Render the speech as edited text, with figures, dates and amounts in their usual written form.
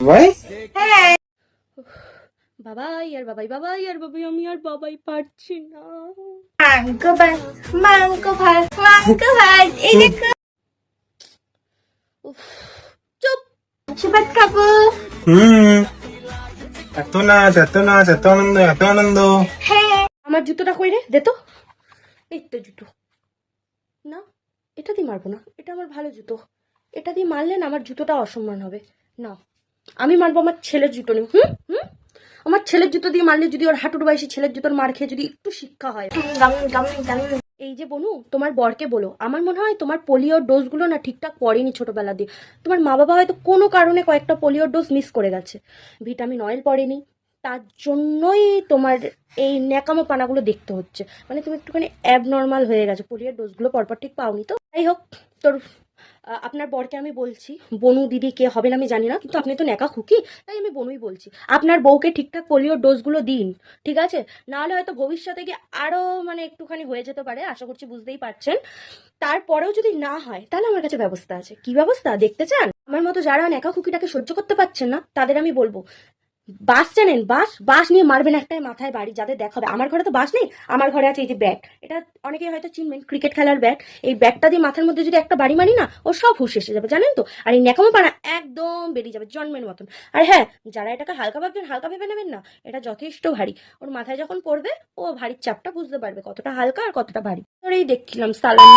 ভাই হ্যাঁ বাবাই আর বাবাই, বাবাই আর বাবাই, আমি আর বাবাই পারছি না। মাংস ভাত, মাংস ভাত, মাংস ভাত, এই দেখো উফ, চুপ। মাংস ভাত খাবো। হুম এত নাচ এত নাচ এত আনন্দ এত আনন্দ। হ্যাঁ আমার জুতোটা কই রে, দে তো। এই তো জুতো। না, এটা দিয়ে মারবো না, এটা আমার ভালো জুতো। এটা দিয়ে মারলে না আমার জুতোটা অসম্মান হবে। না, আমি মারবো আমার ছেলের জুতো নিয়ে। হুম হুম, আমার ছেলের জুতো দিয়ে মারলে যদি ওর হাঁটুর বয়সী ছেলের জুতোর মার খেয়ে যদি একটু শিক্ষা হয়। গাম গাম গাম। এই যে বনু, তোমার বরকে বলো, আমার মনে হয় তোমার পোলিওর ডোজগুলো না ঠিকঠাক পড়েনি ছোটবেলা দিয়ে। তোমার মা বাবা হয়তো কোনো কারণে কয়েকটা পোলিওর ডোজ মিস করে গেছে, ভিটামিন অয়েল পড়েনি, তার জন্যই তোমার এই ন্যাকামো পানাগুলো দেখতে হচ্ছে। মানে তুমি একটুখানি অ্যাবনর্মাল হয়ে গেছো, পোলিওর ডোজগুলো পরপর ঠিক পাওনি। তো যাই হোক, তোর আপনার বরকে আমি বলছি, বনু দিদি কে হবেন আমি জানি না, কিন্তু আপনি তো ন্যাকা খুকি, তাই আমি বনুই বলছি, আপনার বউকে ঠিকঠাক পোলিওর ডোজগুলো দিন, ঠিক আছে? নাহলে হয়তো ভবিষ্যতে গিয়ে আরো মানে একটুখানি হয়ে যেতে পারে, আশা করছি বুঝতেই পারছেন। তারপরেও যদি না হয় তাহলে আমার কাছে ব্যবস্থা আছে। কি ব্যবস্থা দেখতে চান? আমার মতো যারা ন্যাকা খুকিটাকে সহ্য করতে পারছেন না তাদের আমি বলবো, বাস চেনেন? বাস, বাস নিয়ে মারবেন একটাই মাথায় বাড়ি, যাদের দেখাবে। আমার ঘরে তো বাস নেই, আমার ঘরে আছে এই যে ব্যাট, এটা অনেকেই হয়তো চিনবেন, ক্রিকেট খেলার ব্যাট। এই ব্যাটটা দিয়ে মাথার মধ্যে যদি একটা বাড়ি মারি না, ও সব হুঁশ এসে যাবে, জানেন তো। আর এই ন্যাকামো পানা একদম বেরিয়ে যাবে জন্মের মতন। আর হ্যাঁ, যারা এটাকে হালকা ভাববেন, হালকা ভেবে নেবেন না, এটা যথেষ্ট ভারী। ওর মাথায় যখন পড়বে ও ভারীর চাপটা বুঝতে পারবে কতটা হালকা আর কতটা ভারী। ধরেই দেখছিলাম সালাম